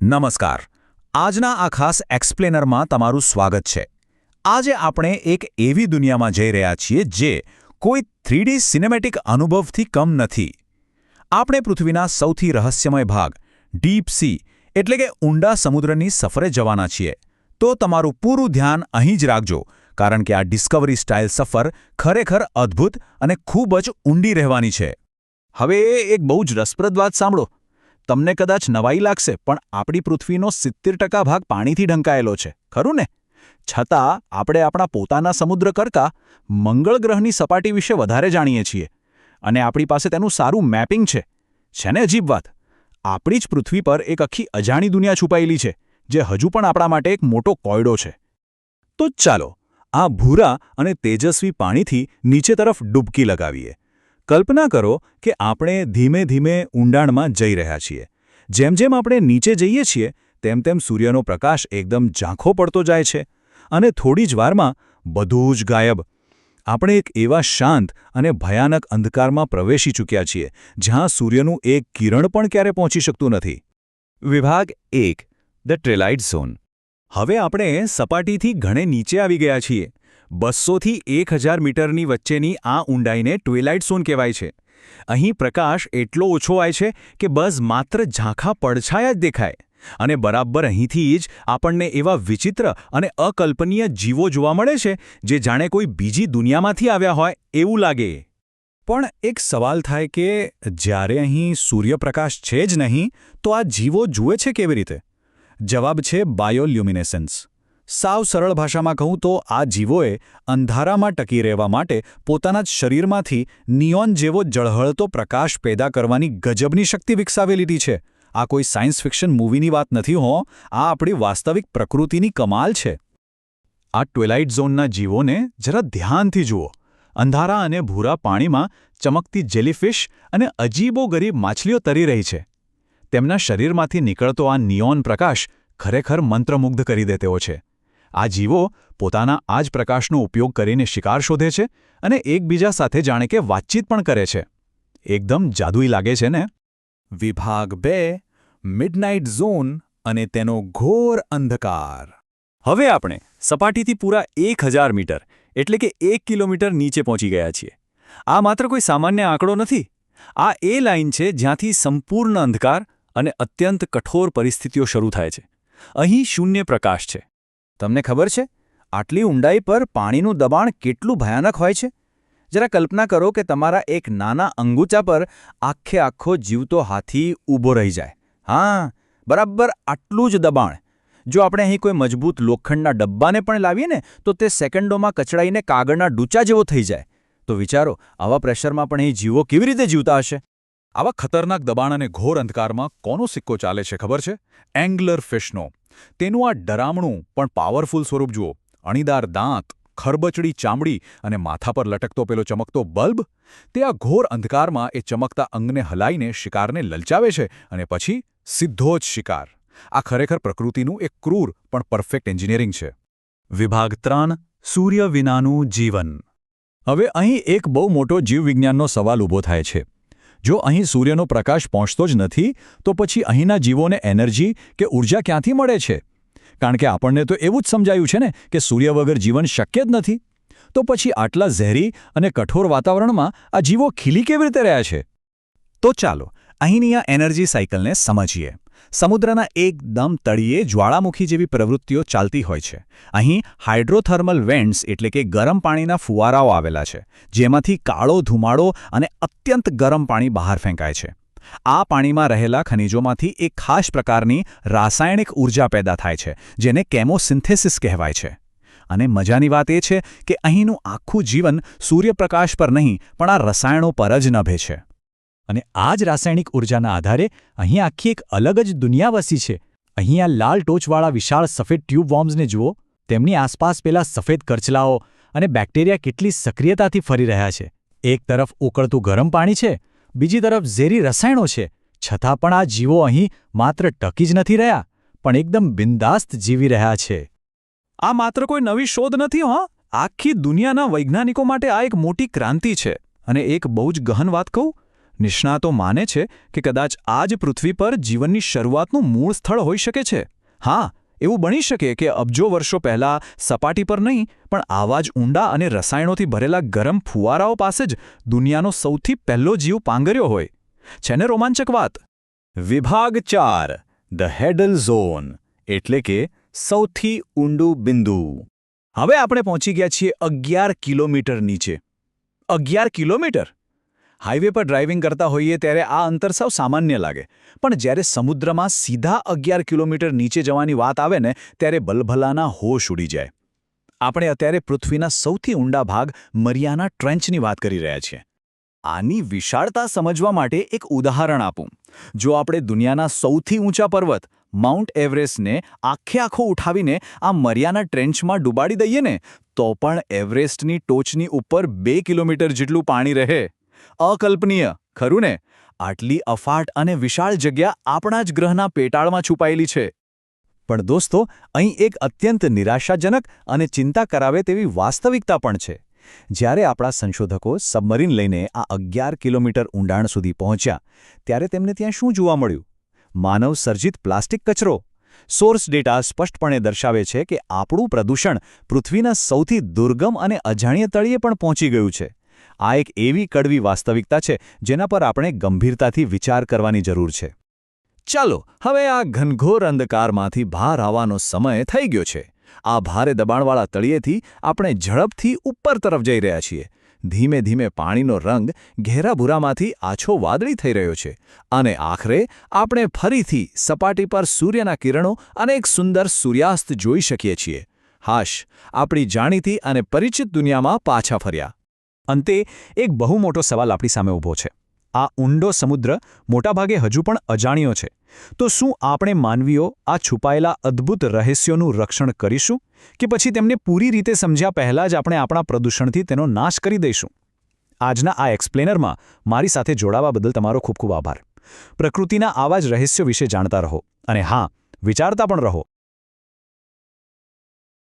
નમસ્કાર. આજના આ ખાસ એક્સપ્લેનરમાં તમારું સ્વાગત છે. આજે આપણે એક એવી દુનિયામાં જઈ રહ્યા છીએ જે કોઈ 3D સિનેમેટિક અનુભવથી કમ નથી. આપણે પૃથ્વીના સૌથી રહસ્યમય ભાગ ડીપ સી એટલે કે ઊંડા સમુદ્રની સફરે જવાના છીએ. તો તમારું પૂરું ધ્યાન અહીં જ રાખજો, કારણ કે આ ડિસ્કવરી સ્ટાઇલ સફર ખરેખર અદ્ભુત અને ખૂબ જ ઊંડી રહેવાની છે. હવે એક બહુ જ રસપ્રદ વાત સાંભળો. તમને કદાચ નવાઈ લાગશે, પણ આપણી પૃથ્વીનો 70% ભાગ પાણીથી ઢંકાયેલો છે, ખરું ને? છતાં આપણે આપણા પોતાના સમુદ્ર કરતાં મંગળ ગ્રહની સપાટી વિશે વધારે જાણીએ છીએ, અને આપણી પાસે તેનું સારું મેપિંગ છે. છે ને અજીબ વાત? આપણી જ પૃથ્વી પર એક આખી અજાણી દુનિયા છુપાયેલી છે, જે હજુ પણ આપણા માટે એક મોટો કોયડો છે. તો ચાલો આ ભૂરા અને તેજસ્વી પાણીથી નીચે તરફ ડૂબકી લગાવીએ. કલ્પના કરો કે આપણે ધીમે ધીમે ઊંડાણમાં જઈ રહ્યા છીએ. જેમ જેમ આપણે નીચે જઈએ છીએ તેમ તેમ સૂર્યનો પ્રકાશ એકદમ ઝાંખો પડતો જાય છે, અને થોડી જ વારમાં બધું જ ગાયબ. આપણે એક એવા શાંત અને ભયાનક અંધકારમાં પ્રવેશી ચૂક્યા છીએ, જ્યાં સૂર્યનું એક કિરણ પણ ક્યારે પહોંચી શકતું નથી. વિભાગ 1, ધ ટ્વેલાઇટ ઝોન. હવે આપણે સપાટીથી ઘણે નીચે આવી ગયા છીએ. 200 થી 1000 મીટરની વચ્ચેની આ ઊંડાઈને ટ્વેલાઇટ ઝોન કહેવાય છે. અહીં પ્રકાશ એટલો ઓછો આવે છે કે બસ માત્ર ઝાંખા પડછાયા જ દેખાય, અને બરાબર અહીંથી જ આપણને એવા વિચિત્ર અને અકલ્પનીય જીવો જોવા મળે છે, જે જાણે કોઈ બીજી દુનિયામાંથી આવ્યા હોય એવું લાગે. પણ એક સવાલ થાય કે જ્યારે અહીં સૂર્યપ્રકાશ છે જ નહીં, તો આ જીવો જુએ છે કેવી રીતે? જવાબ છે બાયોલ્યુમિનેસન્સ. સાવ સરળ ભાષામાં કહું તો આ જીવોએ અંધારામાં ટકી રહેવા માટે પોતાના જ શરીરમાંથી નિયોન જેવો ઝળહળતો પ્રકાશ પેદા કરવાની ગજબની શક્તિ વિકસાવેલી છે. આ કોઈ સાયન્સ ફિક્શન મૂવીની વાત નથી હો, આ આપણી વાસ્તવિક પ્રકૃતિની કમાલ છે. આ ટ્વેલાઇટ ઝોનના જીવોને જરા ધ્યાનથી જુઓ. અંધારા અને ભૂરા પાણીમાં ચમકતી જેલીફિશ અને અજીબોગરીબ માછલીઓ તરી રહી છે. તેમના શરીરમાંથી નીકળતો આ નિયોન પ્રકાશ ખરેખર મંત્રમુગ્ધ કરી દે તેવો છે. આ જીવો પોતાના આ જ પ્રકાશનો ઉપયોગ કરીને શિકાર શોધે છે અને એકબીજા સાથે જાણે કે વાતચીત પણ કરે છે. એકદમ જાદુઈ લાગે છે ને? વિભાગ 2, મિડનાઇટ ઝોન અને તેનો ઘોર અંધકાર. હવે આપણે સપાટીથી પૂરા 1000 મીટર એટલે કે 1 કિલોમીટર નીચે પહોંચી ગયા છીએ. આ માત્ર કોઈ સામાન્ય આંકડો નથી. આ એ લાઇન છે જ્યાંથી સંપૂર્ણ અંધકાર અને અત્યંત કઠોર પરિસ્થિતિઓ શરૂ થાય છે. અહીં શૂન્ય પ્રકાશ છે. તમને ખબર છે આટલી ઊંડાઈ પર પાણીનું દબાણ કેટલું ભયાનક હોય છે? જરા કલ્પના કરો કે તમારા એક નાના અંગૂચા પર આખો જીવતો હાથી ઊભો રહી જાય. હા, બરાબર આટલું જ દબાણ. જો આપણે અહીં કોઈ મજબૂત લોખંડના ડબ્બાને પણ લાવીએ ને, તો તે સેકન્ડોમાં કચડાઈને કાગળના ડૂચા જેવો થઈ જાય. તો વિચારો, આવા પ્રેશરમાં પણ અહીં જીવો કેવી રીતે જીવતા હશે? આવા ખતરનાક દબાણ અને ઘોર અંધકારમાં કોનો સિક્કો ચાલે છે ખબર છે? એંગ્લર ફિશનો. તેનું આ ડરામણું પણ પાવરફુલ સ્વરૂપ જુઓ. અણીદાર દાંત, ખરબચડી ચામડી અને માથા પર લટકતો પેલો ચમકતો બલ્બ. તે આ ઘોર અંધકારમાં એ ચમકતા અંગને હલાઈને શિકારને લલચાવે છે, અને પછી સીધો જ શિકાર. આ ખરેખર પ્રકૃતિનું એક ક્રૂર પણ પરફેક્ટ એન્જિનિયરિંગ છે. વિભાગ 3, સૂર્ય વિનાનું જીવન. હવે અહીં એક બહુ મોટો જીવવિજ્ઞાનનો સવાલ ઊભો થાય છે. જો અહીં સૂર્યનો પ્રકાશ પહોંચતો જ નથી, તો પછી અહીંના જીવોને એનર્જી કે ઊર્જા ક્યાંથી મળે છે? કારણ કે આપણને તો એવું જ સમજાયું છે ને કે સૂર્ય વગર જીવન શક્ય જ નથી. તો પછી આટલા ઝેરી અને કઠોર વાતાવરણમાં આ જીવો ખીલી કેવી રીતે રહ્યા છે? તો ચાલો અહીંની આ એનર્જી સાયકલને સમજીએ. સમુદ્રના એકદમ તળિયે જ્વાળામુખી જેવી પ્રવૃત્તિઓ ચાલતી હોય છે. અહીં હાઇડ્રોથર્મલ વેન્ટ્સ એટલે કે ગરમ પાણીના ફુવારાઓ આવેલા છે, જેમાંથી કાળો ધુમાડો અને અત્યંત ગરમ પાણી બહાર ફેંકાય છે. આ પાણીમાં રહેલા ખનિજોમાંથી એક ખાસ પ્રકારની રાસાયણિક ઊર્જા પેદા થાય છે, જેને કેમોસિન્થેસિસ કહેવાય છે. અને મજાની વાત એ છે કે અહીંનું આખું જીવન સૂર્યપ્રકાશ પર નહીં, પણ આ રસાયણો પર જ નભે છે. અને આ જ રાસાયણિક ઊર્જાના આધારે અહીં આખી એક અલગ જ દુનિયા વસી છે. અહીં આ લાલ ટોચવાળા વિશાળ સફેદ ટ્યુબ વોર્મ્સને જુઓ. તેમની આસપાસ પેલા સફેદ કરચલાઓ અને બેક્ટેરિયા કેટલી સક્રિયતાથી ફરી રહ્યા છે. એક તરફ ઉકળતું ગરમ પાણી છે, બીજી તરફ ઝેરી રસાયણો છે. છતાં પણ આ જીવો અહીં માત્ર ટકી જ નથી રહ્યા, પણ એકદમ બિંદાસ્ત જીવી રહ્યા છે. આ માત્ર કોઈ નવી શોધ નથી હો. આખી દુનિયાના વૈજ્ઞાનિકો માટે આ એક મોટી ક્રાંતિ છે. અને એક બહુ જ ગહન વાત કહું, નિષ્ણાતો માને છે કે કદાચ આ જ પૃથ્વી પર જીવનની શરૂઆતનું મૂળ સ્થળ હોઈ શકે છે. હા, એવું બની શકે કે અબજો વર્ષો પહેલાં સપાટી પર નહીં પણ આવા જ ઊંડા અને રસાયણોથી ભરેલા ગરમ ફુવારાઓ પાસે જ દુનિયાનો સૌથી પહેલો જીવ પાંગર્યો હોય. છે ને રોમાંચક વાત? વિભાગ 4 ધ હેડલ ઝોન એટલે કે સૌથી ઊંડું બિંદુ. હવે આપણે પહોંચી ગયા છીએ 11 કિલોમીટર નીચે. 11 કિલોમીટર? હાઈવે પર ડ્રાઇવિંગ કરતા હોઈએ ત્યારે આ અંતર સાવ સામાન્ય લાગે, પણ જ્યારે સમુદ્રમાં સીધા 11 કિલોમીટર નીચે જવાની વાત આવે ને ત્યારે બલભલાના હોશ ઉડી જાય. આપણે અત્યારે પૃથ્વીના સૌથી ઊંડા ભાગ મરિયાના ટ્રેન્ચની વાત કરી રહ્યા છીએ. આની વિશાળતા સમજવા માટે એક ઉદાહરણ આપું. જો આપણે દુનિયાના સૌથી ઊંચા પર્વત માઉન્ટ એવરેસ્ટને આખો ઉઠાવીને આ મરિયાના ટ્રેન્ચમાં ડૂબાડી દઈએ ને તો પણ એવરેસ્ટની ટોચની ઉપર 2 કિલોમીટર જેટલું પાણી રહે. અકલ્પનીય, ખરું ને? આટલી અફાટ અને વિશાળ જગ્યા આપણા જ ગ્રહના પેટાળમાં છુપાયેલી છે. પણ દોસ્તો, અહીં એક અત્યંત નિરાશાજનક અને ચિંતા કરાવે તેવી વાસ્તવિકતા પણ છે. જ્યારે આપણા સંશોધકો સબમરીન લઈને આ 11 કિલોમીટર ઊંડાણ સુધી પહોંચ્યા ત્યારે તેમને ત્યાં શું જોવા મળ્યું? માનવ સર્જિત પ્લાસ્ટિક કચરો. સોર્સ ડેટા સ્પષ્ટપણે દર્શાવે છે કે આપણું પ્રદૂષણ પૃથ્વીના સૌથી દુર્ગમ અને અજાણ્યા તળિયે પણ પહોંચી ગયું છે. આ એક એવી કડવી વાસ્તવિકતા છે જેના પર આપણે ગંભીરતાથી વિચાર કરવાની જરૂર છે. ચાલો હવે આ ઘનઘોર અંધકારમાંથી બહાર આવવાનો સમય થઈ ગયો છે. આ ભારે દબાણવાળા તળિયેથી આપણે ઝડપથી ઉપર તરફ જઈ રહ્યા છીએ. ધીમે ધીમે પાણીનો રંગ ઘેરા ભૂરામાંથી આછો વાદળી થઈ રહ્યો છે અને આખરે આપણે ફરીથી સપાટી પર સૂર્યના કિરણો અને એક સુંદર સૂર્યાસ્ત જોઈ શકીએ છીએ. હાશ, આપણી જાણીતી અને પરિચિત દુનિયામાં પાછા ફર્યા. અંતે એક બહુ મોટો સવાલ આપણી સામે ઊભો છે. આ ઊંડો સમુદ્ર મોટાભાગે હજુ પણ અજાણ્યો છે. તો શું આપણે માનવીઓ આ છુપાયેલા અદ્ભુત રહસ્યોનું રક્ષણ કરીશું કે પછી તેમને પૂરી રીતે સમજ્યા પહેલાં જ આપણે આપણા પ્રદૂષણથી તેનો નાશ કરી દઈશું? આજના આ એક્સપ્લેનરમાં મારી સાથે જોડાવા બદલ તમારો ખૂબ ખૂબ આભાર. પ્રકૃતિના આવા જ રહસ્યો વિશે જાણતા રહો અને હા, વિચારતા પણ રહો.